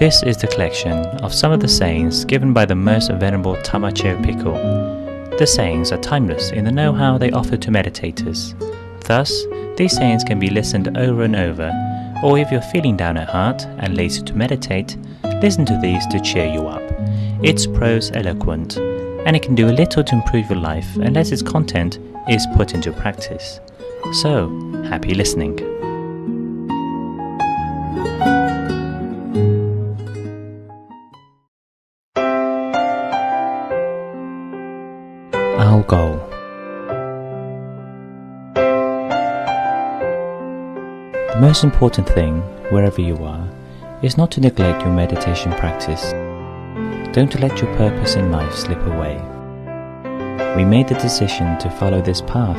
This is the collection of some of the sayings given by the most venerable Tamacho Pico. The sayings are timeless in the know-how they offer to meditators. Thus, these sayings can be listened over and over, or if you're feeling down at heart and lazy to meditate, listen to these to cheer you up. Its prose eloquent, and it can do a little to improve your life unless its content is put into practice. So, happy listening. Our goal. The most important thing, wherever you are, is not to neglect your meditation practice. Don't let your purpose in life slip away. We made the decision to follow this path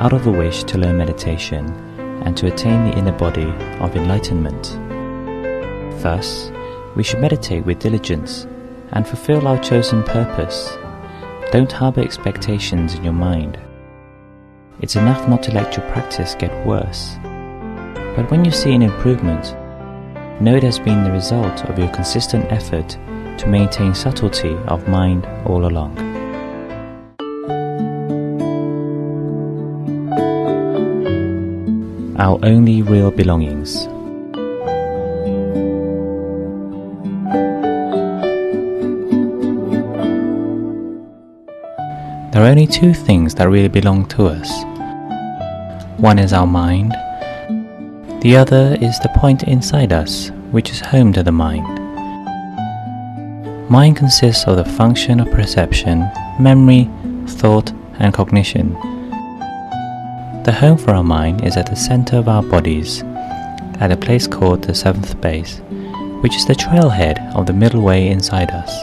out of a wish to learn meditation and to attain the inner body of enlightenment. Thus, we should meditate with diligence and fulfill our chosen purpose. Don't harbour expectations in your mind. It's enough not to let your practice get worse. But when you see an improvement, know it has been the result of your consistent effort to maintain subtlety of mind all along. Our only real belongings. There are only two things that really belong to us. One is our mind. The other is the point inside us, which is home to the mind. Mind consists of the function of perception, memory, thought, and cognition. The home for our mind is at the center of our bodies, at a place called the seventh base, which is the trailhead of the middle way inside us.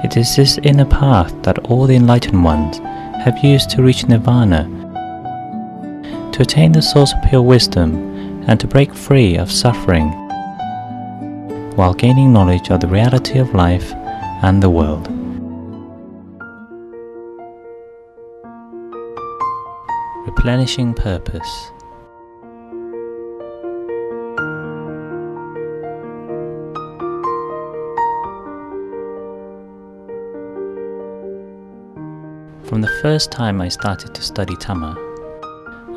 It is this inner path that all the enlightened ones have used to reach nirvana, to attain the source of pure wisdom and to break free of suffering, while gaining knowledge of the reality of life and the world. Replenishing purpose. From the first time I started to study Dhamma,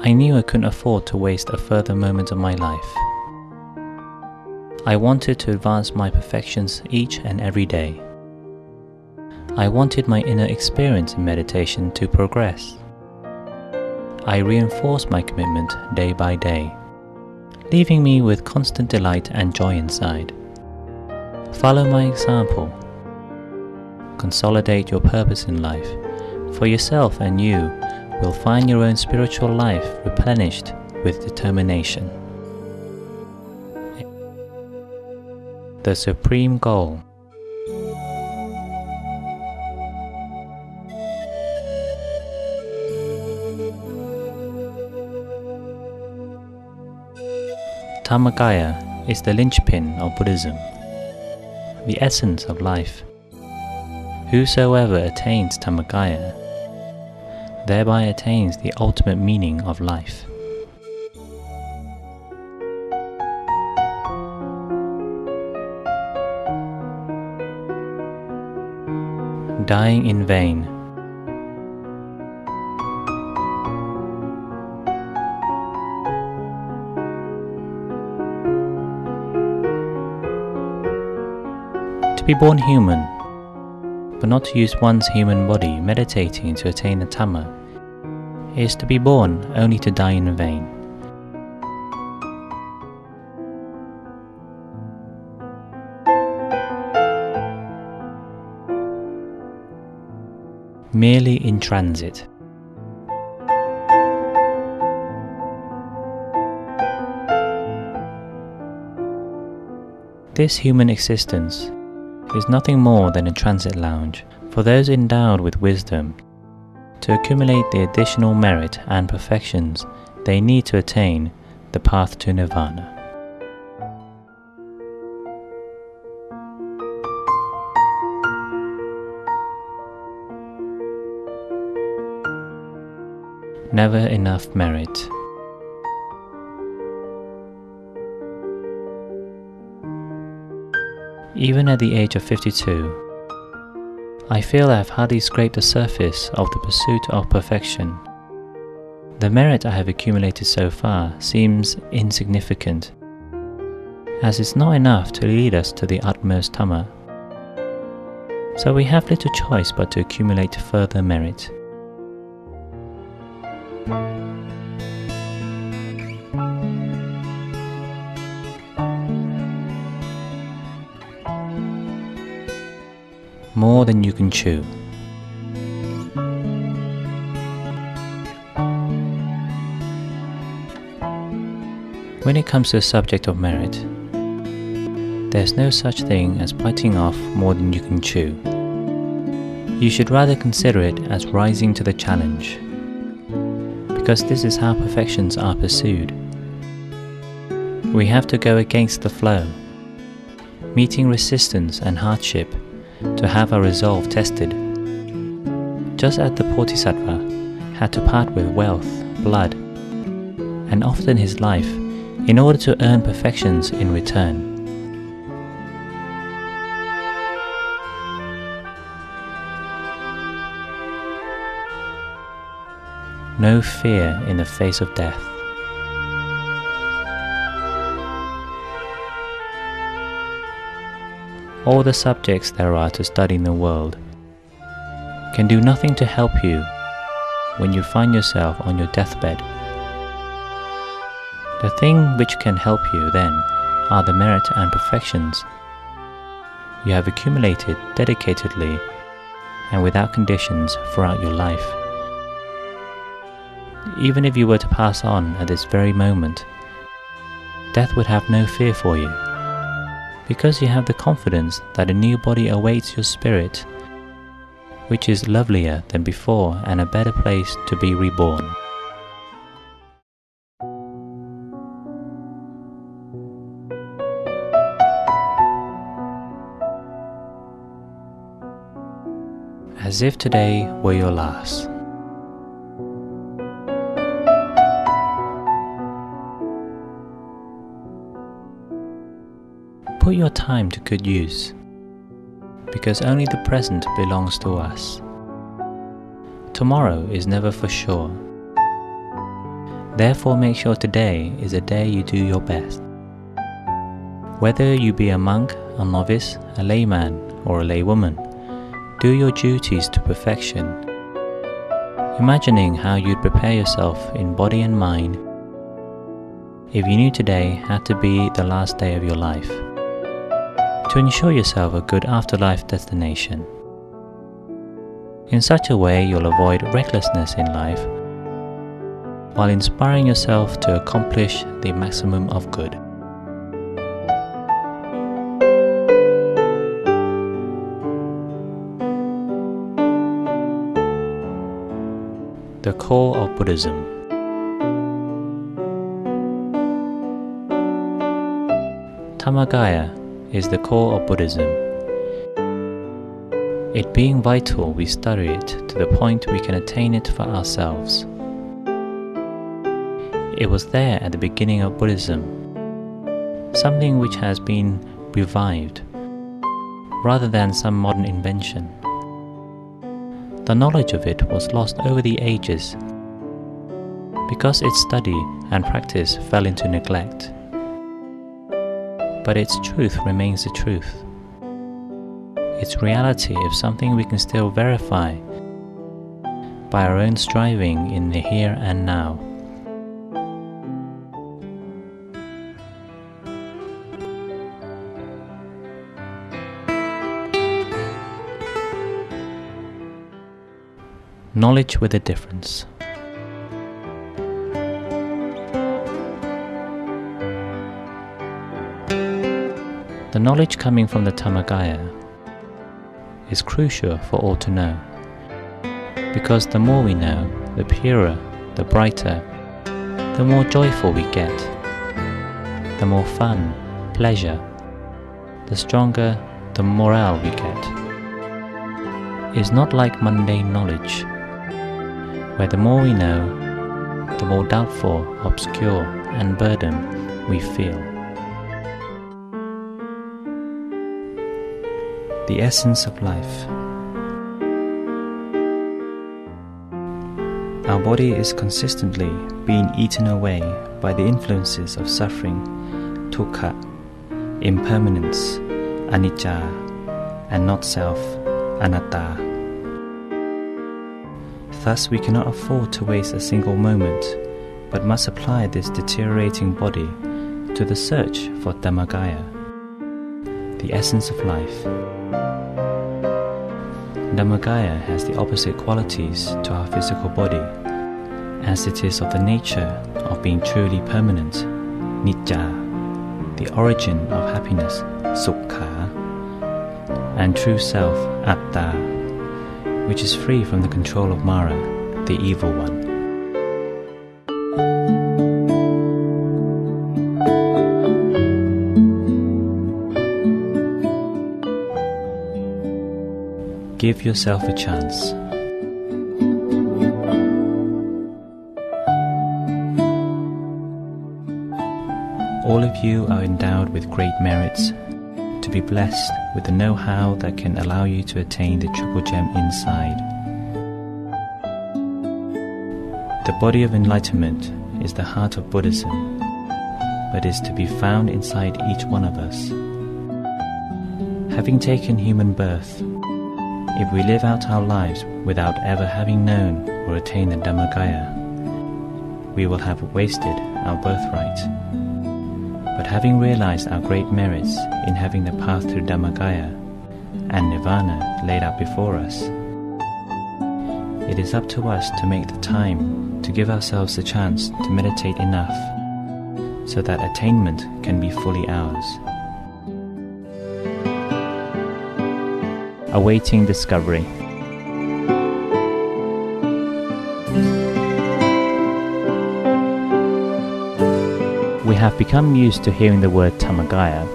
I knew I couldn't afford to waste a further moment of my life. I wanted to advance my perfections each and every day. I wanted my inner experience in meditation to progress. I reinforced my commitment day by day, leaving me with constant delight and joy inside. Follow my example. Consolidate your purpose in life. For yourself, and you will find your own spiritual life replenished with determination. The supreme goal. Dhammakaya is the linchpin of Buddhism, the essence of life. Whosoever attains Dhammakaya thereby attains the ultimate meaning of life. Dying in vain. To be born human, but not to use one's human body meditating to attain the Dhamma, is to be born only to die in vain. Merely in transit. This human existence is nothing more than a transit lounge for those endowed with wisdom to accumulate the additional merit and perfections they need to attain the path to nirvana. Never enough merit. Even at the age of 52, I feel I have hardly scraped the surface of the pursuit of perfection. The merit I have accumulated so far seems insignificant, as it's not enough to lead us to the utmost Tama. So we have little choice but to accumulate further merit. More than you can chew. When it comes to the subject of merit, there's no such thing as biting off more than you can chew. You should rather consider it as rising to the challenge, because this is how perfections are pursued. We have to go against the flow, meeting resistance and hardship to have our resolve tested. Just as the Bodhisattva had to part with wealth, blood, and often his life in order to earn perfections in return. No fear in the face of death. All the subjects there are to study in the world can do nothing to help you when you find yourself on your deathbed. The thing which can help you then are the merit and perfections you have accumulated dedicatedly and without conditions throughout your life. Even if you were to pass on at this very moment, death would have no fear for you, because you have the confidence that a new body awaits your spirit, which is lovelier than before and a better place to be reborn. As if today were your last. Put your time to good use, because only the present belongs to us. Tomorrow is never for sure. Therefore make sure today is a day you do your best. Whether you be a monk, a novice, a layman, or a laywoman, do your duties to perfection, imagining how you'd prepare yourself in body and mind if you knew today had to be the last day of your life, to ensure yourself a good afterlife destination. In such a way you'll avoid recklessness in life, while inspiring yourself to accomplish the maximum of good. The core of Buddhism. Dhammakaya is the core of Buddhism. It being vital, we study it to the point we can attain it for ourselves. It was there at the beginning of Buddhism, something which has been revived, rather than some modern invention. The knowledge of it was lost over the ages, because its study and practice fell into neglect. But its truth remains the truth. Its reality is something we can still verify by our own striving in the here and now. Knowledge with a difference. The knowledge coming from the Dhammakaya is crucial for all to know, because the more we know, the purer, the brighter, the more joyful we get, the more fun, pleasure, the stronger the morale we get. It's not like mundane knowledge, where the more we know, the more doubtful, obscure, and burdened we feel. the essence of life. Our body is consistently being eaten away by the influences of suffering, dukkha, impermanence, anicca, and not self, anatta. Thus we cannot afford to waste a single moment, but must apply this deteriorating body to the search for Dhammagaya, the essence of life. Dhammagaya has the opposite qualities to our physical body, as it is of the nature of being truly permanent, nijja, the origin of happiness, sukha, and true self, atta, which is free from the control of Mara, the evil one. Give yourself a chance. All of you are endowed with great merits, to be blessed with the know-how that can allow you to attain the triple gem inside. The body of enlightenment is the heart of Buddhism, but is to be found inside each one of us. Having taken human birth, if we live out our lives without ever having known or attained the Dhammagaya, we will have wasted our birthright. But having realized our great merits in having the path to Dhammagaya and Nirvana laid out before us, it is up to us to make the time to give ourselves the chance to meditate enough so that attainment can be fully ours. Awaiting discovery. We have become used to hearing the word Dhammagaya,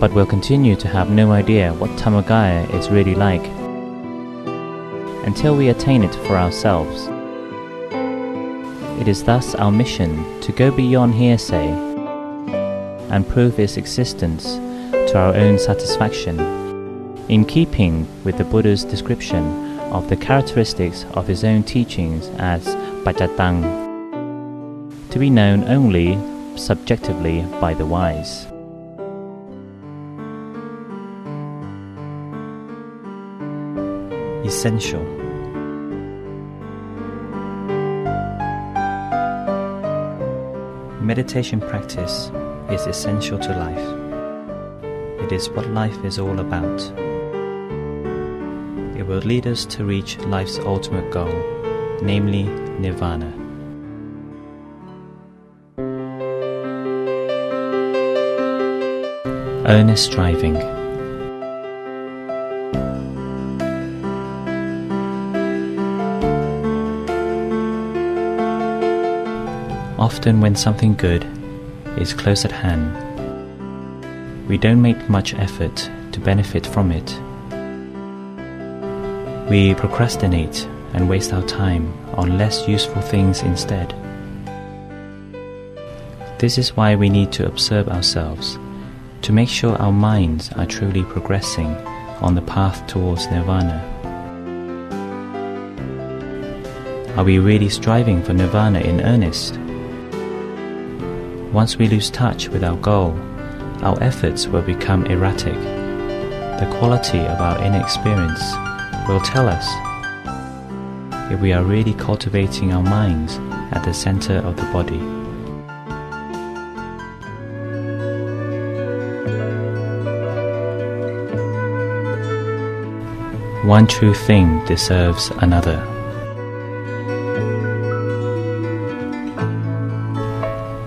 but will continue to have no idea what Dhammagaya is really like until we attain it for ourselves. It is thus our mission to go beyond hearsay and prove its existence to our own satisfaction, in keeping with the Buddha's description of the characteristics of his own teachings as Pajatang, to be known only subjectively by the wise. Essential. Meditation practice is essential to life. It is what life is all about. It will lead us to reach life's ultimate goal, namely Nirvana. Earnest striving. Often when something good is close at hand, we don't make much effort to benefit from it. We procrastinate and waste our time on less useful things instead. This is why we need to observe ourselves, to make sure our minds are truly progressing on the path towards Nirvana. Are we really striving for Nirvana in earnest? Once we lose touch with our goal, our efforts will become erratic. The quality of our inner experience will tell us if we are really cultivating our minds at the center of the body. One true thing deserves another.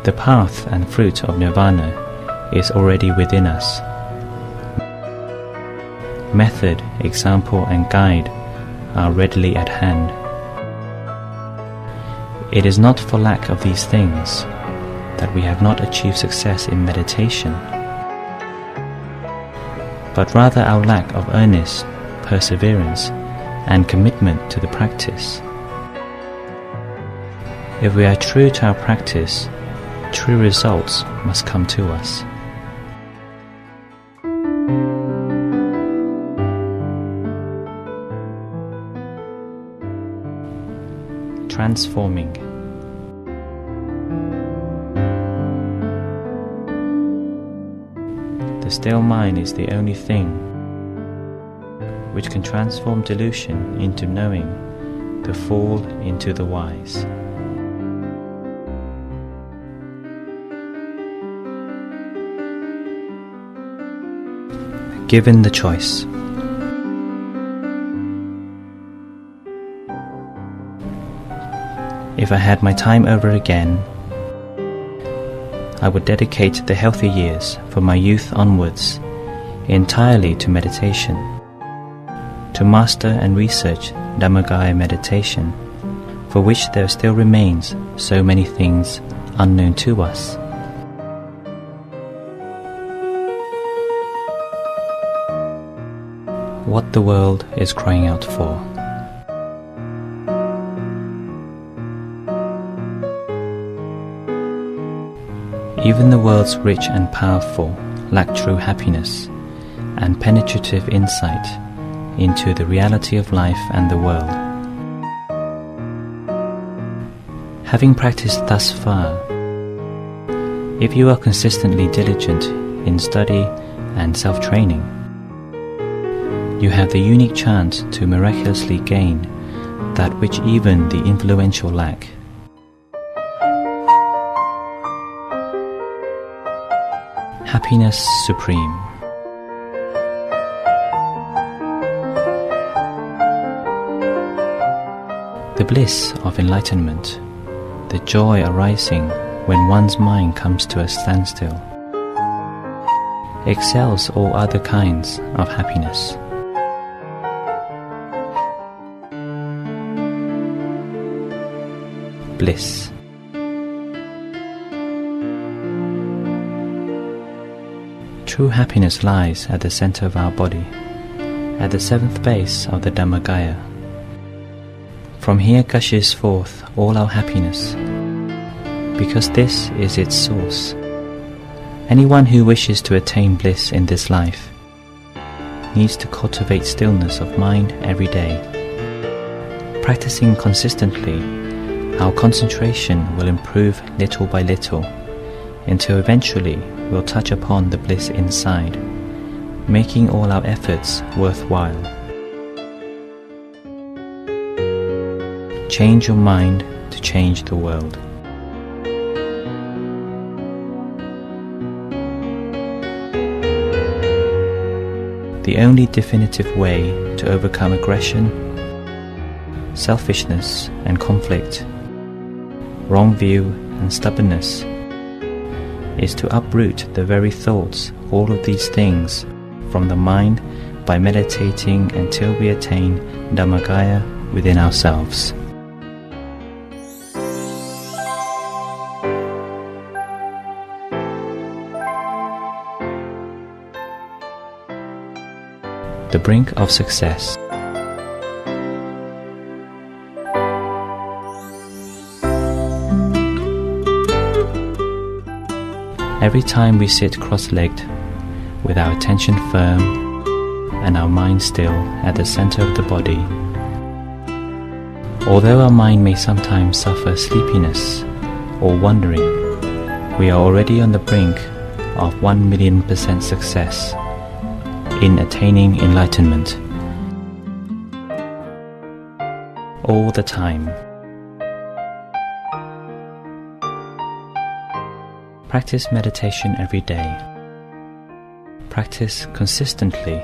The path and fruit of Nirvana is already within us. Method, example, and guide are readily at hand. It is not for lack of these things that we have not achieved success in meditation, but rather our lack of earnest perseverance and commitment to the practice. If we are true to our practice, true results must come to us. transforming. The still mind is the only thing which can transform delusion into knowing, the fool into the wise. Given the choice. If I had my time over again, I would dedicate the healthy years from my youth onwards entirely to meditation, to master and research Dhammakaya meditation, for which there still remains so many things unknown to us. What the world is crying out for. Even the world's rich and powerful lack true happiness and penetrative insight into the reality of life and the world. Having practiced thus far, if you are consistently diligent in study and self-training, you have the unique chance to miraculously gain that which even the influential lack. Happiness supreme. The bliss of enlightenment, the joy arising when one's mind comes to a standstill, excels all other kinds of happiness. Bliss. True happiness lies at the center of our body, at the seventh base of the Dhammakaya. From here gushes forth all our happiness, because this is its source. Anyone who wishes to attain bliss in this life needs to cultivate stillness of mind every day. Practicing consistently, our concentration will improve little by little, until eventually we'll touch upon the bliss inside, making all our efforts worthwhile. Change your mind to change the world. The only definitive way to overcome aggression, selfishness and conflict, wrong view and stubbornness is to uproot the very thoughts, all of these things, from the mind by meditating until we attain Dhammakaya within ourselves. The brink of success. Every time we sit cross-legged, with our attention firm and our mind still at the center of the body, although our mind may sometimes suffer sleepiness or wandering, we are already on the brink of 1,000,000% success in attaining enlightenment. All the time. Practice meditation every day. Practice consistently.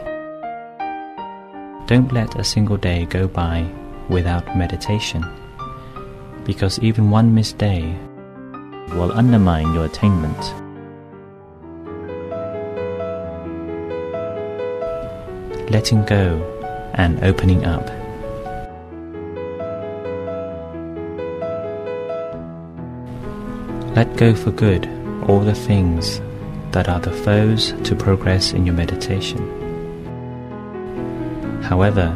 Don't let a single day go by without meditation, because even one missed day will undermine your attainment. Letting go and opening up. Let go for good all the things that are the foes to progress in your meditation. However,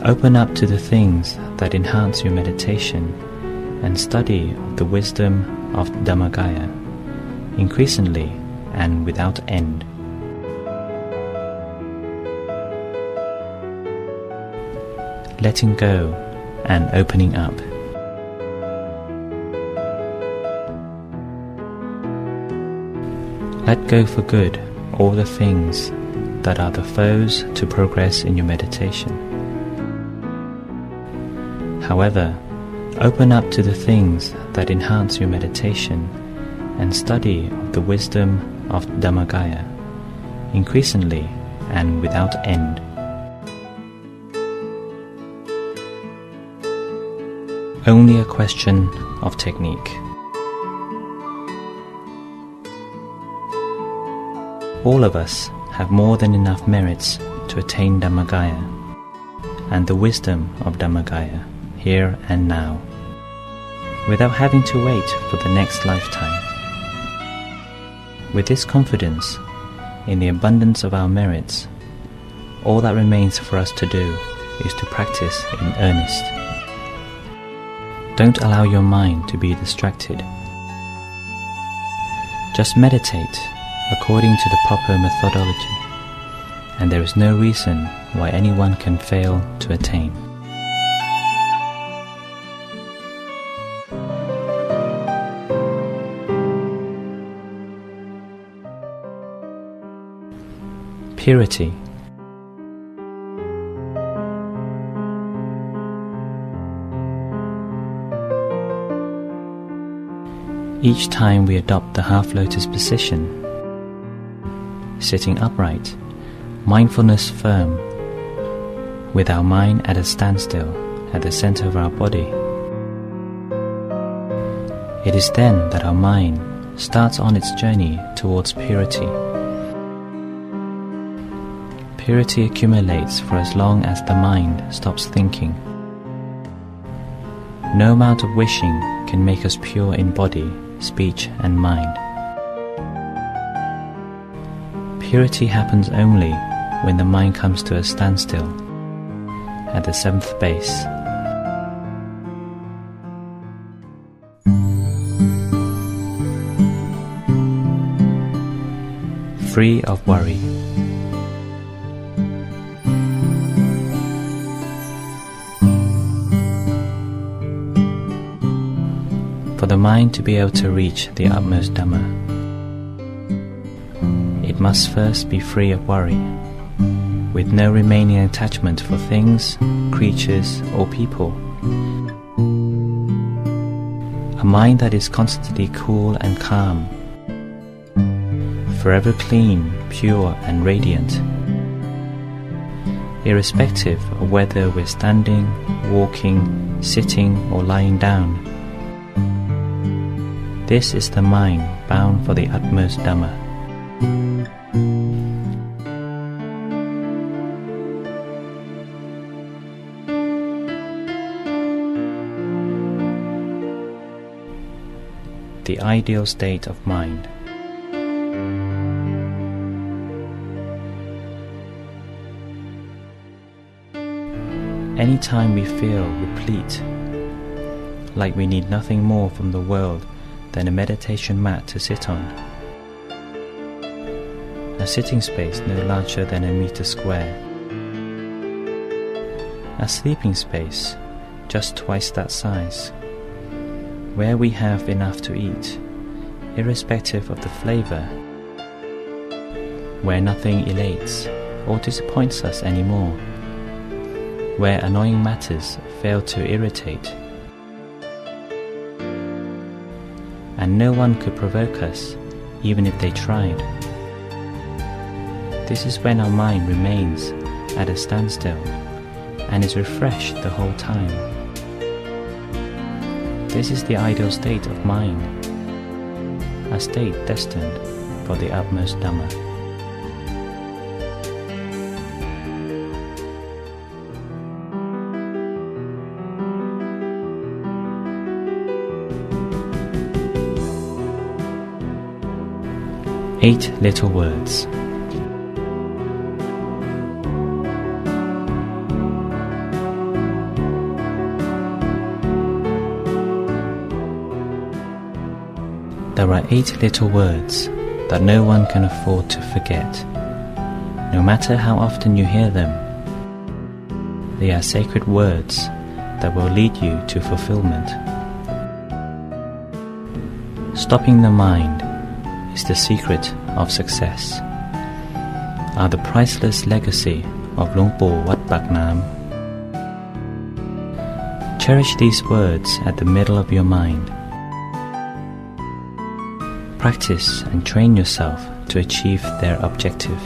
open up to the things that enhance your meditation and study the wisdom of Dhammakaya, increasingly and without end. Letting go and opening up. Let go for good all the things that are the foes to progress in your meditation. However, open up to the things that enhance your meditation and study of the wisdom of Dhammagaya, increasingly and without end. Only a question of technique. All of us have more than enough merits to attain Dhammagaya and the wisdom of Dhammagaya here and now, without having to wait for the next lifetime. With this confidence in the abundance of our merits, all that remains for us to do is to practice in earnest. Don't allow your mind to be distracted. Just meditate according to the proper methodology, and there is no reason why anyone can fail to attain. Purity. Each time we adopt the half-lotus position, sitting upright, mindfulness firm, with our mind at a standstill at the center of our body, it is then that our mind starts on its journey towards purity. Purity accumulates for as long as the mind stops thinking. No amount of wishing can make us pure in body, speech and mind. Purity happens only when the mind comes to a standstill at the seventh base. Free of worry. For the mind to be able to reach the utmost Dhamma, it must first be free of worry, with no remaining attachment for things, creatures or people. A mind that is constantly cool and calm, forever clean, pure and radiant, irrespective of whether we're standing, walking, sitting or lying down. This is the mind bound for the utmost Dhamma. The ideal state of mind. Anytime we feel replete, like we need nothing more from the world than a meditation mat to sit on, a sitting space no larger than a meter square, a sleeping space just twice that size, where we have enough to eat, irrespective of the flavor, where nothing elates or disappoints us anymore, where annoying matters fail to irritate, and no one could provoke us, even if they tried. This is when our mind remains at a standstill and is refreshed the whole time. This is the ideal state of mind, a state destined for the utmost Dhamma. Eight little words. There are 8 little words that no one can afford to forget, no matter how often you hear them. They are sacred words that will lead you to fulfillment. Stopping the mind is the secret of success are the priceless legacy of Luang Pu Wat Pak Nam. Cherish these words at the middle of your mind. Practice and train yourself to achieve their objective.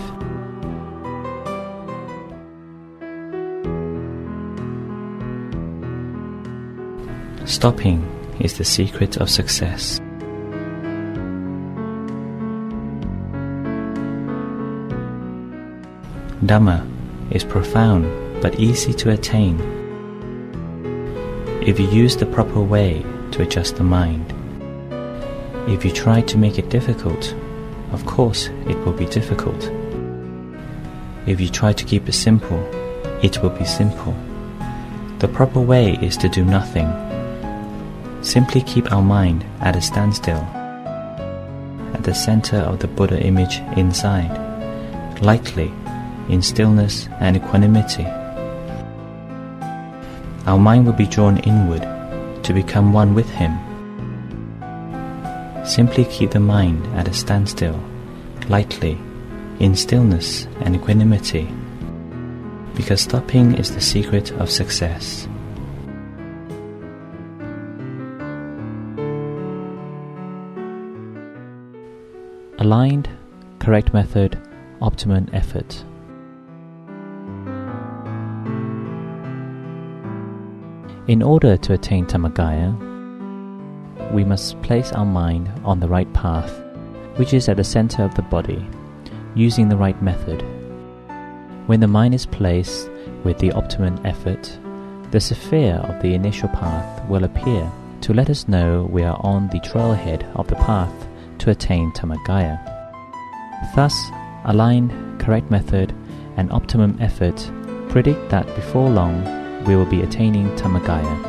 Stopping is the secret of success. Dhamma is profound but easy to attain if you use the proper way to adjust the mind. If you try to make it difficult, of course it will be difficult. If you try to keep it simple, it will be simple. The proper way is to do nothing. Simply keep our mind at a standstill, at the center of the Buddha image inside, lightly, in stillness and equanimity. Our mind will be drawn inward to become one with Him. Simply keep the mind at a standstill, lightly, in stillness and equanimity, because stopping is the secret of success. Aligned, correct method, optimum effort. In order to attain Dhammakaya, we must place our mind on the right path, which is at the center of the body, using the right method. When the mind is placed with the optimum effort, the sphere of the initial path will appear to let us know we are on the trailhead of the path to attain Dhammakaya. Thus, aligned, correct method, and optimum effort predict that before long we will be attaining Dhammakaya.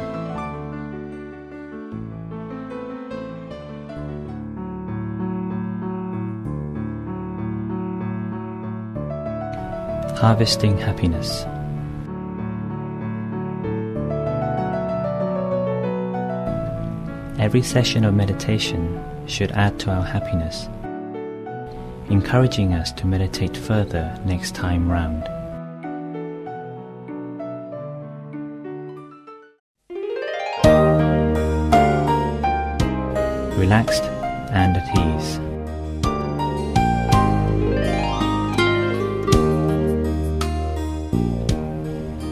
Harvesting happiness. Every session of meditation should add to our happiness, encouraging us to meditate further next time round. Relaxed and at ease.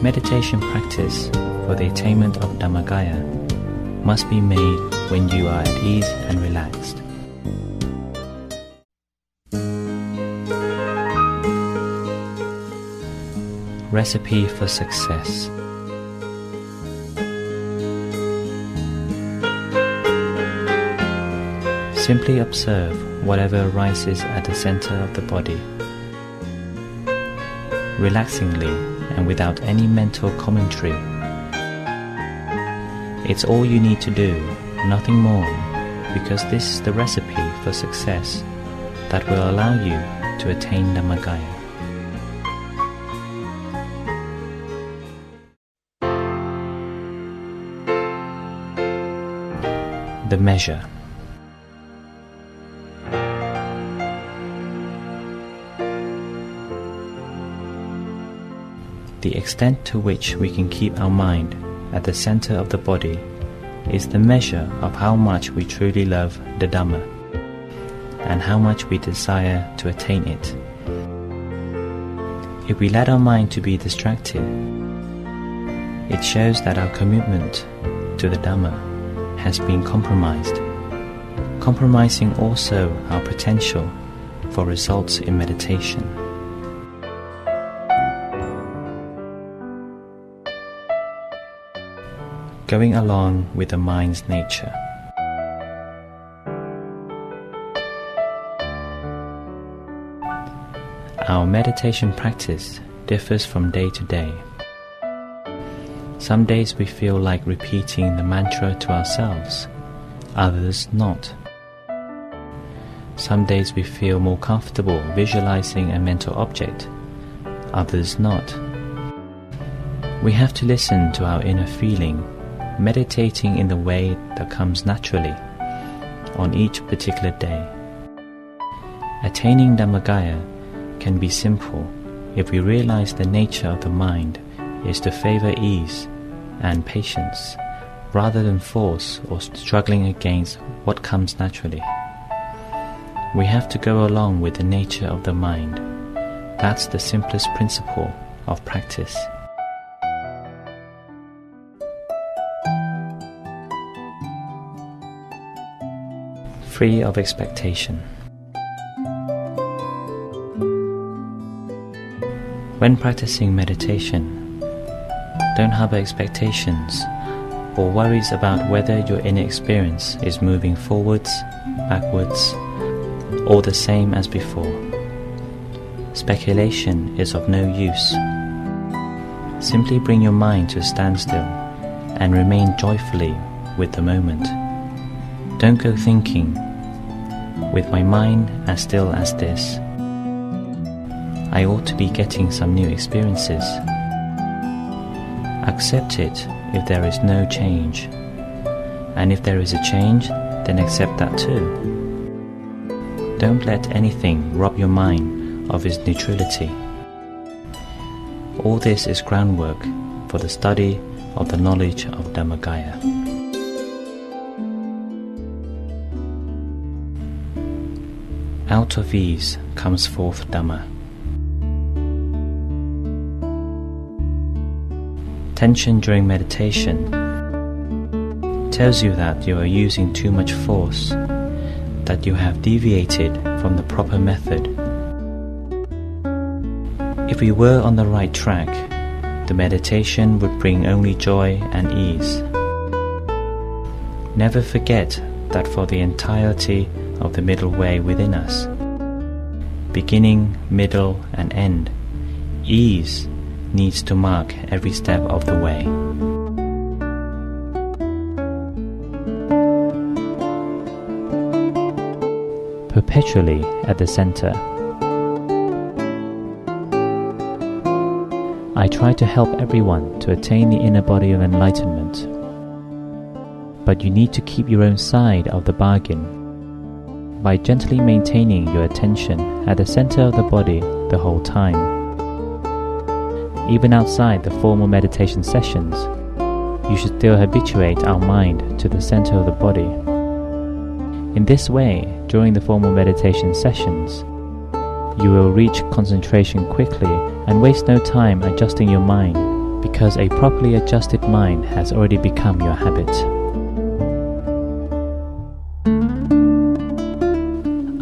Meditation practice for the attainment of Dhammakaya must be made when you are at ease and relaxed. Recipe for success. Simply observe whatever arises at the center of the body. Relaxingly and without any mental commentary. It's all you need to do, nothing more, because this is the recipe for success that will allow you to attain Dhammakaya. The measure. The extent to which we can keep our mind at the center of the body is the measure of how much we truly love the Dhamma and how much we desire to attain it. If we let our mind to be distracted, it shows that our commitment to the Dhamma has been compromised, compromising also our potential for results in meditation. Going along with the mind's nature. Our meditation practice differs from day to day. Some days we feel like repeating the mantra to ourselves, others not. Some days we feel more comfortable visualizing a mental object, others not. We have to listen to our inner feeling, meditating in the way that comes naturally on each particular day. Attaining Dhammagaya can be simple if we realize the nature of the mind is to favor ease and patience rather than force or struggling against what comes naturally. We have to go along with the nature of the mind. That's the simplest principle of practice. Free of expectation. When practicing meditation, don't harbor expectations or worries about whether your inner experience is moving forwards, backwards, or the same as before. Speculation is of no use. Simply bring your mind to a standstill and remain joyfully with the moment. Don't go thinking, with my mind as still as this, I ought to be getting some new experiences. Accept it if there is no change, and if there is a change, then accept that too. Don't let anything rob your mind of its neutrality. All this is groundwork for the study of the knowledge of Dhammagaya. Out of ease comes forth Dhamma. Tension during meditation tells you that you are using too much force, that you have deviated from the proper method. If we were on the right track, the meditation would bring only joy and ease. Never forget that for the entirety of the middle way within us, beginning, middle and end, ease needs to mark every step of the way. Perpetually at the center. I try to help everyone to attain the inner body of enlightenment, but you need to keep your own side of the bargain by gently maintaining your attention at the center of the body the whole time. Even outside the formal meditation sessions, you should still habituate our mind to the center of the body. In this way, during the formal meditation sessions, you will reach concentration quickly and waste no time adjusting your mind, because a properly adjusted mind has already become your habit.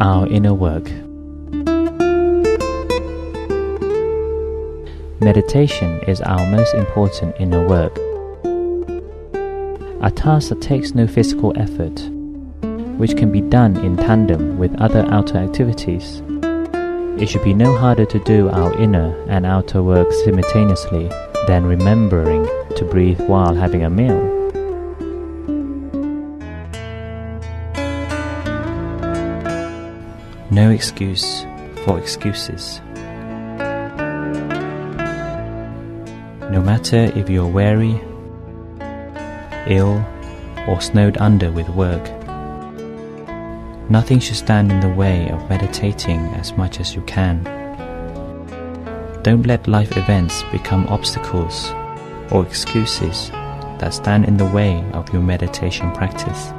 Our inner work. Meditation is our most important inner work. A task that takes no physical effort, which can be done in tandem with other outer activities. It should be no harder to do our inner and outer work simultaneously than remembering to breathe while having a meal. No excuse for excuses. No matter if you're weary, ill, or snowed under with work, nothing should stand in the way of meditating as much as you can. Don't let life events become obstacles or excuses that stand in the way of your meditation practice.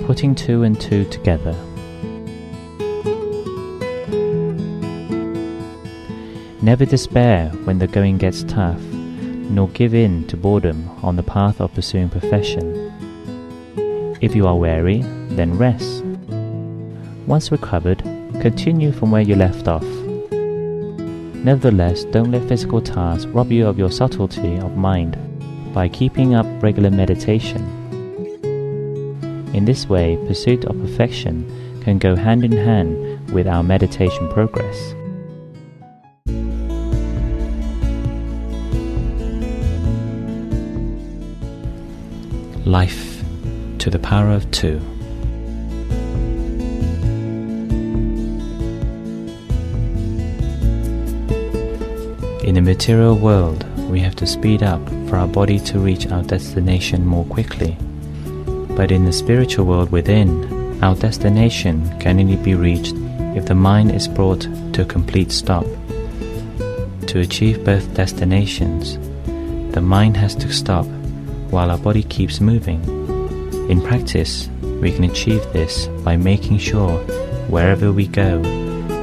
Putting two and two together. Never despair when the going gets tough, nor give in to boredom on the path of pursuing perfection. If you are weary, then rest. Once recovered, continue from where you left off. Nevertheless, don't let physical tasks rob you of your subtlety of mind by keeping up regular meditation. In this way, pursuit of perfection can go hand in hand with our meditation progress. Life to the power of two. In the material world, we have to speed up for our body to reach our destination more quickly. But in the spiritual world within, our destination can only be reached if the mind is brought to a complete stop. To achieve both destinations, the mind has to stop while our body keeps moving. In practice, we can achieve this by making sure wherever we go,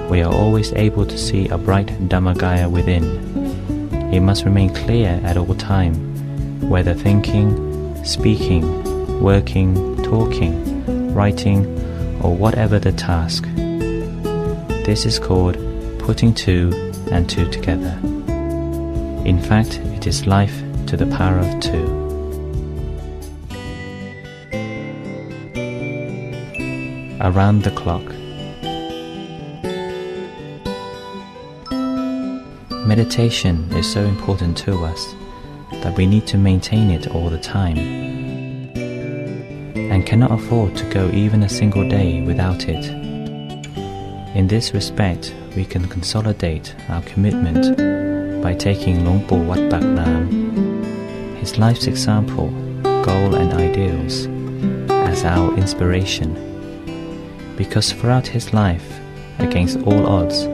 we are always able to see a bright Dhammagaya within. It must remain clear at all time, whether thinking, speaking, working, talking, writing, or whatever the task. This is called putting two and two together. In fact, it is life to the power of two. Around the clock. Meditation is so important to us that we need to maintain it all the time, and cannot afford to go even a single day without it. In this respect, we can consolidate our commitment by taking Luang Por Wat Bak Nam, his life's example, goal and ideals, as our inspiration. Because throughout his life, against all odds,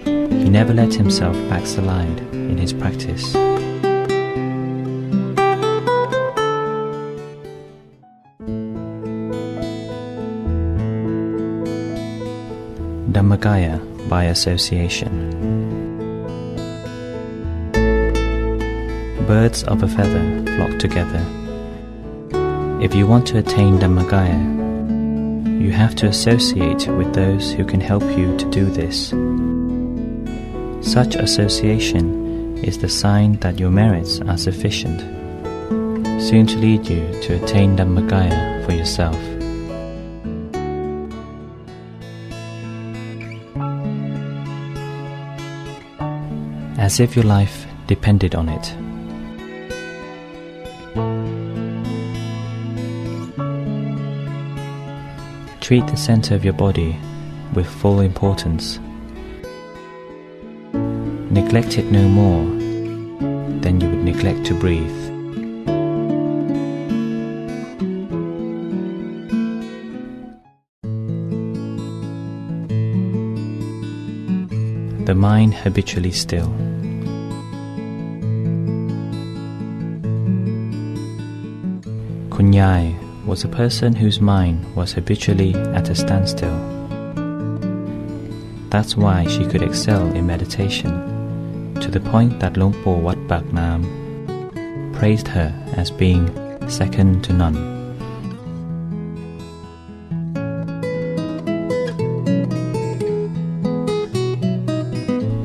he never let himself backslide in his practice. Dhammagaya by association. Birds of a feather flock together. If you want to attain Dhammagaya, you have to associate with those who can help you to do this. Such association is the sign that your merits are sufficient, soon to lead you to attain Dhammagaya for yourself. As if your life depended on it. Treat the center of your body with full importance. Neglect it no more than you would neglect to breathe. The mind habitually still. Kunyai was a person whose mind was habitually at a standstill. That's why she could excel in meditation, to the point that Luang Por Wat Bak Nam praised her as being second to none.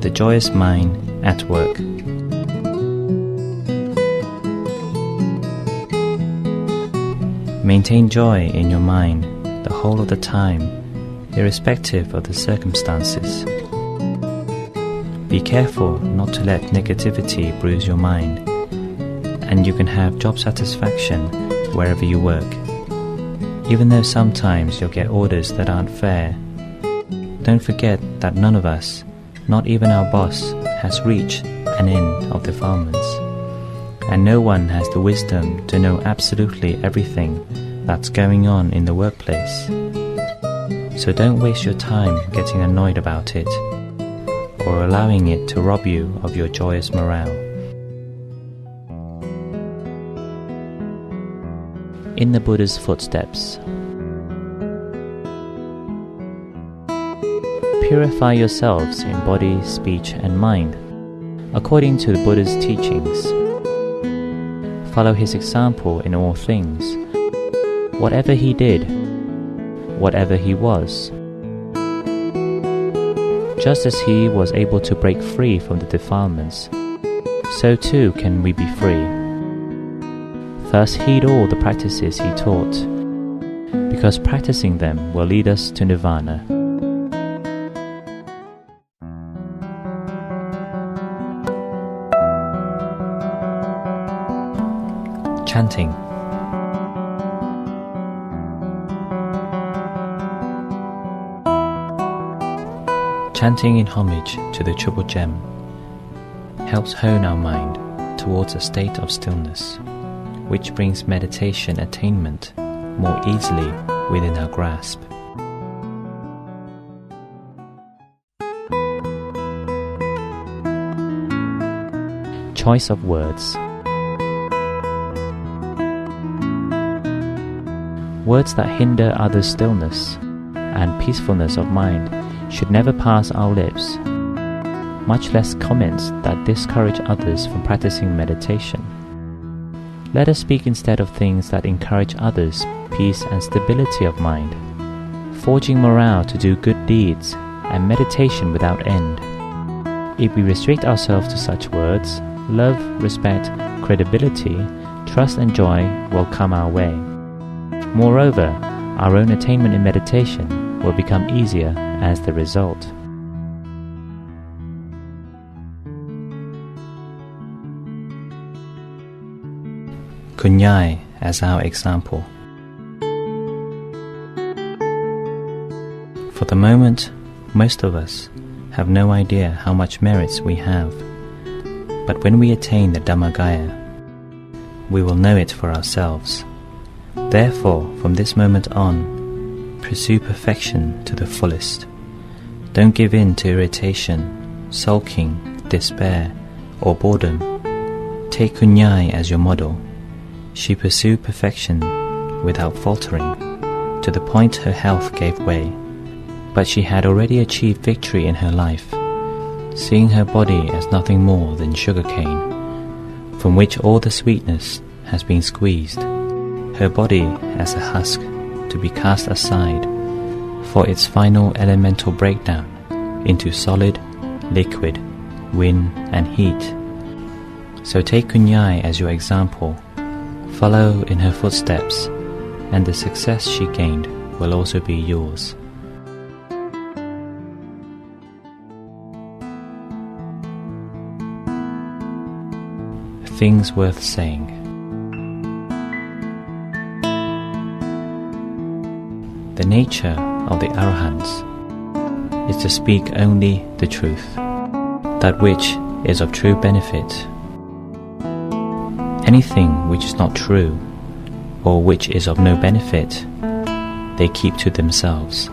The joyous mind at work. Maintain joy in your mind the whole of the time, irrespective of the circumstances. Be careful not to let negativity bruise your mind, and you can have job satisfaction wherever you work. Even though sometimes you'll get orders that aren't fair, don't forget that none of us, not even our boss, has reached an end of defilements, and no one has the wisdom to know absolutely everything that's going on in the workplace. So don't waste your time getting annoyed about it, or allowing it to rob you of your joyous morale. In the Buddha's footsteps. Purify yourselves in body, speech and mind, according to the Buddha's teachings. Follow his example in all things, whatever he did, whatever he was. Just as he was able to break free from the defilements, so too can we be free. Thus heed all the practices he taught, because practicing them will lead us to nirvana. Chanting. Chanting in homage to the Triple Gem. helps hone our mind towards a state of stillness, which brings meditation attainment more easily within our grasp. Choice of words. Words that hinder others' stillness and peacefulness of mind should never pass our lips, much less comments that discourage others from practicing meditation. Let us speak instead of things that encourage others' peace and stability of mind, forging morale to do good deeds and meditation without end. If we restrict ourselves to such words, love, respect, credibility, trust and joy will come our way. Moreover, our own attainment in meditation will become easier as the result. Kunyai as our example. For the moment, most of us have no idea how much merits we have, but when we attain the Dhammagaya, we will know it for ourselves. Therefore, from this moment on, pursue perfection to the fullest. Don't give in to irritation, sulking, despair, or boredom. Take Kunyai as your model. She pursued perfection without faltering, to the point her health gave way. But she had already achieved victory in her life, seeing her body as nothing more than sugarcane, from which all the sweetness has been squeezed, her body as a husk to be cast aside for its final elemental breakdown into solid, liquid, wind and heat. So take Kunyai as your example, follow in her footsteps, and the success she gained will also be yours. Things worth saying. The nature of the Arahants is to speak only the truth, that which is of true benefit. Anything which is not true, or which is of no benefit, they keep to themselves.